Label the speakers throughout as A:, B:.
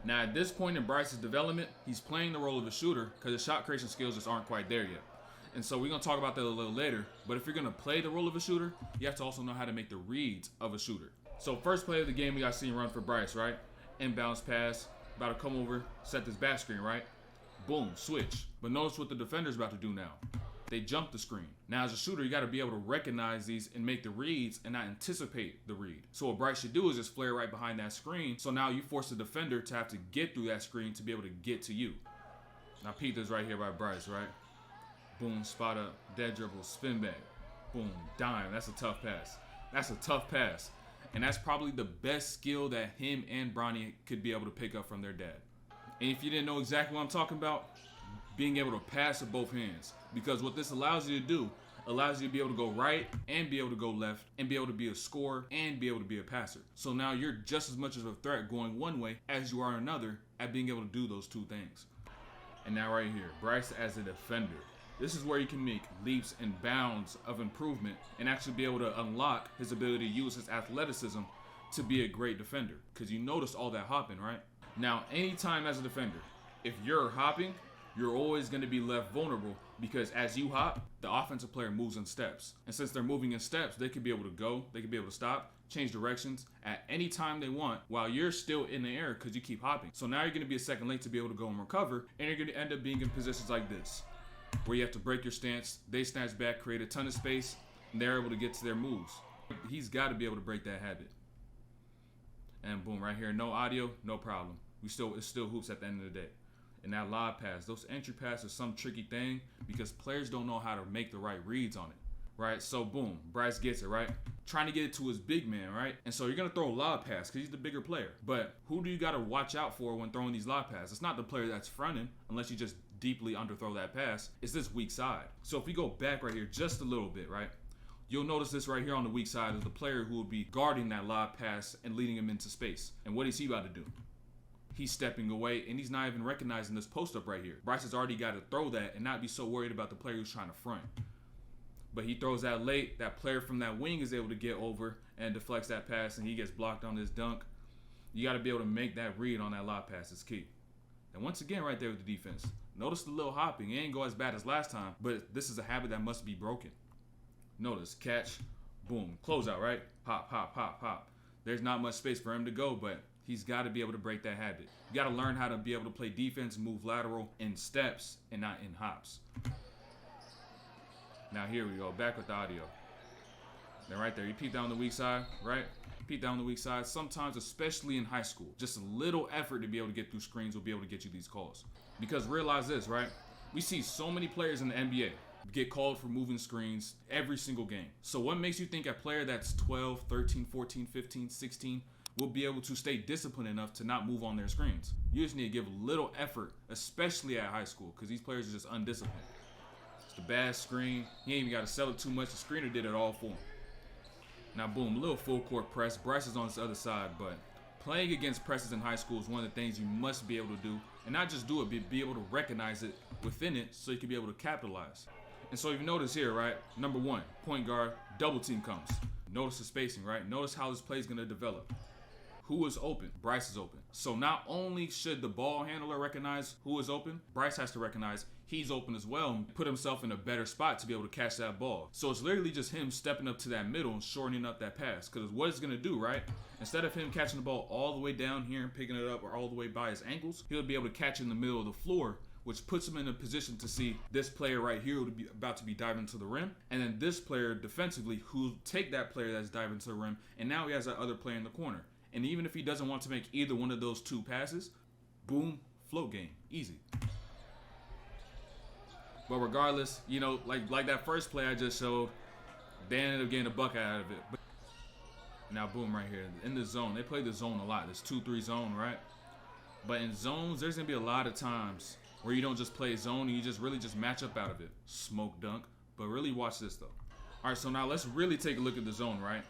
A: Now at this point in Bryce's development, he's playing the role of a shooter because his shot creation skills just aren't quite there yet. And so we're going to talk about that a little later. But if you're going to play the role of a shooter, you have to also know how to make the reads of a shooter. So first play of the game, we got seen run for Bryce, right? Inbounds pass, about to come over, set this back screen, right? Boom, switch. But notice what the defender's about to do now. They jump the screen. Now as a shooter, you got to be able to recognize these and make the reads and not anticipate the read. So what Bryce should do is just flare right behind that screen. So now you force the defender to have to get through that screen to be able to get to you. Now peep this right here by Bryce, right? Boom, spot up, dead dribble, spin back. Boom, dime. That's a tough pass. That's a tough pass. And that's probably the best skill that him and Bronny could be able to pick up from their dad. And if you didn't know exactly what I'm talking about, being able to pass with both hands. Because what this allows you to do, allows you to be able to go right and be able to go left and be able to be a scorer and be able to be a passer. So now you're just as much of a threat going one way as you are another at being able to do those two things. And now right here, Bryce as a defender. This is where you can make leaps and bounds of improvement and actually be able to unlock his ability to use his athleticism to be a great defender. Because you notice all that hopping, right? Now, anytime as a defender, if you're hopping, you're always going to be left vulnerable because as you hop, the offensive player moves in steps. And since they're moving in steps, they could be able to go, they could be able to stop, change directions at any time they want while you're still in the air because you keep hopping. So now you're going to be a second link to be able to go and recover, and you're going to end up being in positions like this, where you have to break your stance, they snatch back, create a ton of space, and they're able to get to their moves. He's got to be able to break that habit. And boom, right here, no audio, no problem. It's still hoops at the end of the day. And that lob pass, those entry passes are some tricky thing because players don't know how to make the right reads on it, right? So boom, Bryce gets it, right? Trying to get it to his big man, right? And so you're going to throw a lob pass because he's the bigger player. But who do you got to watch out for when throwing these lob passes? It's not the player that's fronting unless you just deeply underthrow that pass. It's this weak side. So if we go back right here just a little bit, right? You'll notice this right here on the weak side is the player who will be guarding that lob pass and leading him into space. And what is he about to do? He's stepping away, and he's not even recognizing this post-up right here. Bryce has already got to throw that and not be so worried about the player who's trying to front. But he throws that late. That player from that wing is able to get over and deflects that pass, and he gets blocked on this dunk. You got to be able to make that read on that lob pass. It's key. And once again, right there with the defense, notice the little hopping. It ain't go as bad as last time, but this is a habit that must be broken. Notice, catch, boom, closeout, right? Hop, hop, hop, hop. There's not much space for him to go, but he's got to be able to break that habit. You got to learn how to be able to play defense, move lateral in steps and not in hops. Now here we go, back with the audio. Then right there, you peep down the weak side, right? Peep down the weak side. Sometimes, especially in high school, just a little effort to be able to get through screens will be able to get you these calls. Because realize this, right? We see so many players in the NBA get called for moving screens every single game. So what makes you think a player that's 12, 13, 14, 15, 16 will be able to stay disciplined enough to not move on their screens? You just need to give a little effort, especially at high school, because these players are just undisciplined. It's the bad screen. He ain't even got to sell it too much. The screener did it all for him. Now, boom, a little full court press. Bryce is on this other side, but playing against presses in high school is one of the things you must be able to do. And not just do it, but be able to recognize it within it so you can be able to capitalize. And so if you notice here, right, number one, point guard, double team comes. Notice the spacing, right? Notice how this play is going to develop. Who is open? Bryce is open. So not only should the ball handler recognize who is open, Bryce has to recognize he's open as well and put himself in a better spot to be able to catch that ball. So it's literally just him stepping up to that middle and shortening up that pass. Because what it's going to do, right? Instead of him catching the ball all the way down here and picking it up or all the way by his ankles, he'll be able to catch in the middle of the floor, which puts him in a position to see this player right here will be about to be diving to the rim, and then this player defensively who'll take that player that's diving to the rim, and now he has that other player in the corner. And even if he doesn't want to make either one of those two passes, boom, float game, easy. But regardless, you know, like that first play I just showed, they ended up getting a bucket out of it. But now, boom, right here in the zone, they play the zone a lot. There's 2-3 zone, right? But in zones, there's gonna be a lot of times where you don't just play zone and you just really just match up out of it. Smoke dunk. But really watch this though. All right, so now let's really take a look at the zone, right?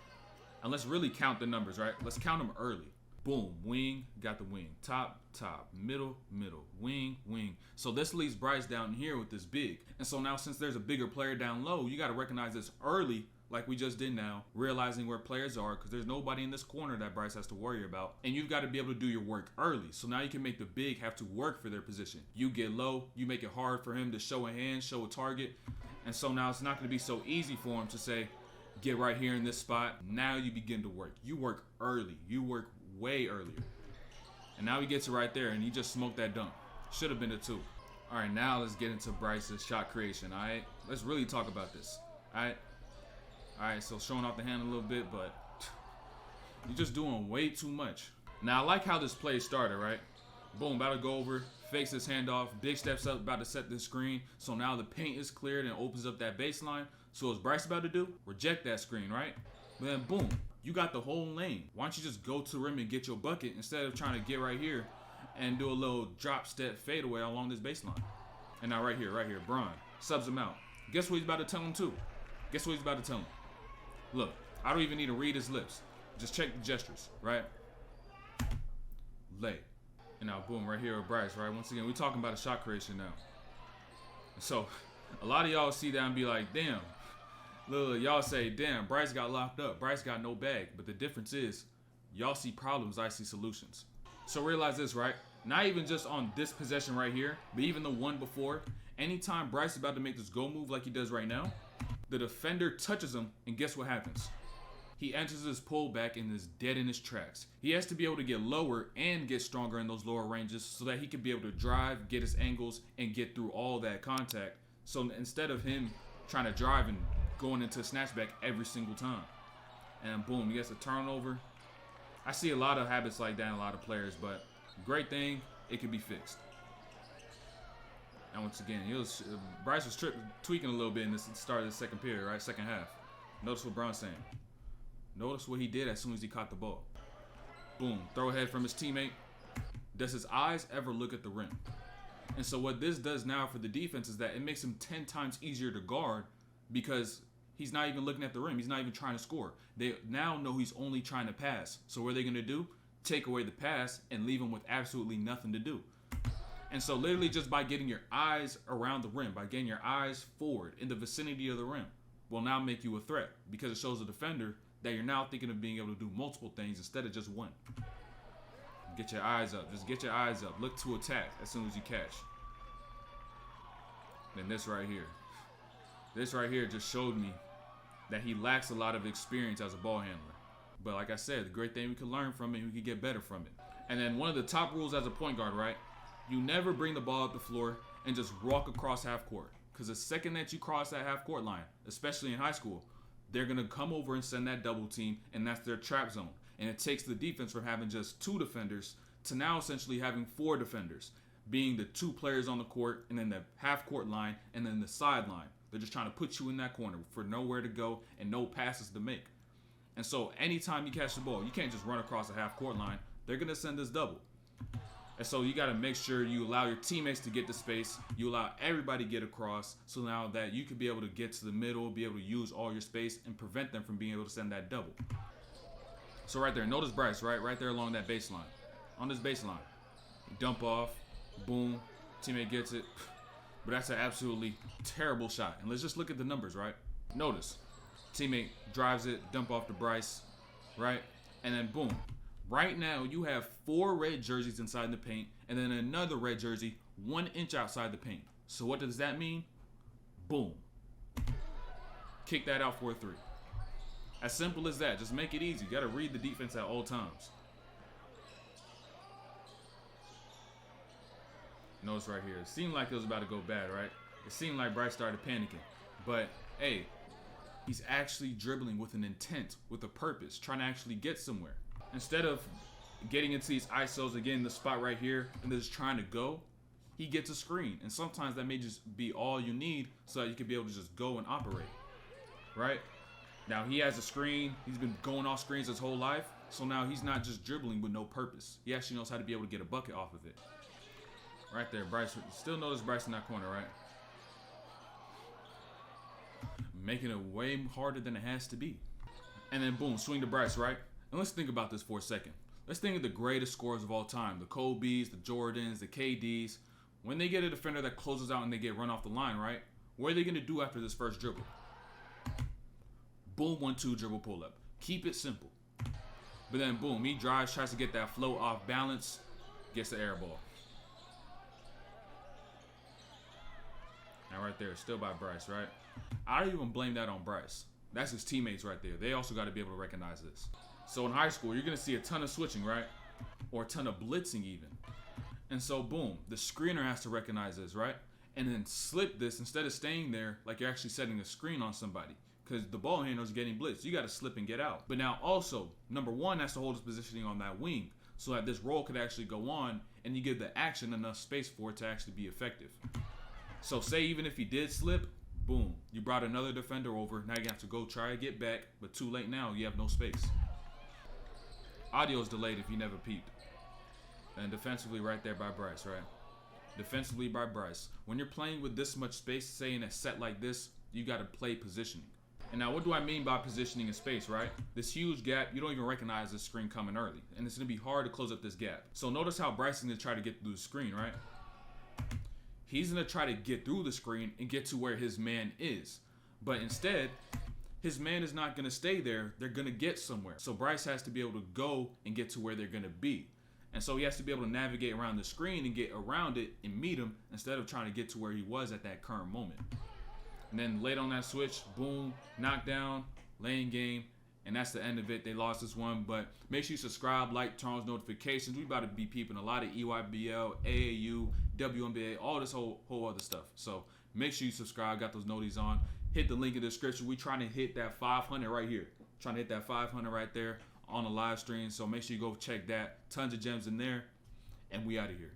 A: And let's really count the numbers, right? Let's count them early. Boom, wing, got the wing. Top, top, middle, middle, wing, wing. So this leaves Bryce down here with this big. And so now since there's a bigger player down low, you got to recognize this early like we just did now, realizing where players are, because there's nobody in this corner that Bryce has to worry about. And you've got to be able to do your work early. So now you can make the big have to work for their position. You get low, you make it hard for him to show a hand, show a target. And so now it's not going to be so easy for him to say, get right here in this spot. Now you begin to work. You work early. You work way earlier. And now he gets it right there, and he just smoked that dunk. Should have been a 2. All right, now let's get into Bryce's shot creation, all right? Let's really talk about this, all right? All right, so showing off the hand a little bit, but you're just doing way too much. Now, I like how this play started, right? Boom, about to go over, fakes his handoff, big steps up, about to set the screen. So now the paint is cleared and opens up that baseline. So what's Bryce about to do? Reject that screen, right? But then boom, you got the whole lane. Why don't you just go to the rim and get your bucket instead of trying to get right here and do a little drop step fadeaway along this baseline. And now right here, Bron subs him out. Guess what he's about to tell him too? Guess what he's about to tell him? Look, I don't even need to read his lips. Just check the gestures, right? Lay. And now boom, right here with Bryce, right? Once again, we're talking about a shot creation now. So a lot of y'all see that and be like, damn. Look, y'all say, damn, Bryce got locked up. Bryce got no bag. But the difference is, y'all see problems, I see solutions. So realize this, right? Not even just on this possession right here, but even the one before. Anytime Bryce is about to make this go move like he does right now, the defender touches him, and guess what happens? He enters his pullback and is dead in his tracks. He has to be able to get lower and get stronger in those lower ranges so that he can be able to drive, get his angles, and get through all that contact. So instead of him trying to drive and going into a snatchback every single time. And boom, he gets a turnover. I see a lot of habits like that in a lot of players, but great thing, it can be fixed. And once again, Bryce was tweaking a little bit in the start of the second period, right? Second half. Notice what Bron's saying. Notice what he did as soon as he caught the ball. Boom, throw ahead from his teammate. Does his eyes ever look at the rim? And so what this does now for the defense is that it makes him 10 times easier to guard because he's not even looking at the rim. He's not even trying to score. They now know he's only trying to pass. So what are they going to do? Take away the pass and leave him with absolutely nothing to do. And so literally just by getting your eyes around the rim, by getting your eyes forward in the vicinity of the rim, will now make you a threat because it shows the defender that you're now thinking of being able to do multiple things instead of just one. Get your eyes up. Just get your eyes up. Look to attack as soon as you catch. Then this right here. This right here just showed me that he lacks a lot of experience as a ball handler. But like I said, the great thing we can learn from it, we can get better from it. And then one of the top rules as a point guard, right? You never bring the ball up the floor and just walk across half court. Because the second that you cross that half court line, especially in high school, they're going to come over and send that double team, and that's their trap zone. And it takes the defense from having just 2 defenders to now essentially having 4 defenders, being the 2 players on the court, and then the half court line, and then the sideline. They're just trying to put you in that corner for nowhere to go and no passes to make. And so anytime you catch the ball, you can't just run across the half court line. They're going to send this double. And so you got to make sure you allow your teammates to get the space. You allow everybody to get across. So now that you can be able to get to the middle, be able to use all your space and prevent them from being able to send that double. So right there, notice Bryce, right there along that baseline. On this baseline. Dump off. Boom. Teammate gets it. But that's an absolutely terrible shot. And let's just look at the numbers, right? Notice. Teammate drives it, dump off to Bryce, right? And then boom. Right now, you have 4 red jerseys inside the paint, and then another red jersey 1 inch outside the paint. So what does that mean? Boom. Kick that out for a 3. As simple as that. Just make it easy. You got to read the defense at all times. Notice right here. It seemed like it was about to go bad, right? It seemed like Bryce started panicking. But, hey, he's actually dribbling with an intent, with a purpose, trying to actually get somewhere. Instead of getting into these ISOs and getting the spot right here and just trying to go, he gets a screen. And sometimes that may just be all you need so that you can be able to just go and operate, right? Now, he has a screen. He's been going off screens his whole life. So now he's not just dribbling with no purpose. He actually knows how to be able to get a bucket off of it. Right there, Bryce. Still notice Bryce in that corner, right? Making it way harder than it has to be. And then, boom, swing to Bryce, right? And let's think about this for a second. Let's think of the greatest scorers of all time. The Kobe's, the Jordans, the KD's. When they get a defender that closes out and they get run off the line, right? What are they going to do after this first dribble? Boom, 1-2 dribble pull up. Keep it simple. But then boom, he drives, tries to get that flow off balance, gets the air ball. Now right there, still by Bryce, right? I don't even blame that on Bryce. That's his teammates right there. They also got to be able to recognize this. So in high school, you're going to see a ton of switching, right? Or a ton of blitzing even. And so boom, the screener has to recognize this, right? And then slip this instead of staying there like you're actually setting a screen on somebody. Because the ball handler's getting blitzed. You got to slip and get out. But now also, number one has to hold his positioning on that wing so that this roll could actually go on and you give the action enough space for it to actually be effective. So say even if he did slip, boom, you brought another defender over. Now you have to go try to get back, but too late now. You have no space. Audio is delayed if you never peeped. And defensively right there by Bryce, right? Defensively by Bryce. When you're playing with this much space, say in a set like this, you got to play positioning. And now what do I mean by positioning in space, right? This huge gap, you don't even recognize this screen coming early. And it's going to be hard to close up this gap. So notice how Bryce is going to try to get through the screen, right? He's going to try to get through the screen and get to where his man is. But instead, his man is not going to stay there. They're going to get somewhere. So Bryce has to be able to go and get to where they're going to be. And so he has to be able to navigate around the screen and get around it and meet him instead of trying to get to where he was at that current moment. And then late on that switch, boom, knockdown, lane game. And that's the end of it. They lost this one. But make sure you subscribe, like, turn on notifications. We about to be peeping a lot of EYBL, AAU, WNBA, all this whole other stuff. So make sure you subscribe. Got those noties on. Hit the link in the description. We trying to hit that 500 right here. Trying to hit that 500 right there on the live stream. So make sure you go check that. Tons of gems in there. And we out of here.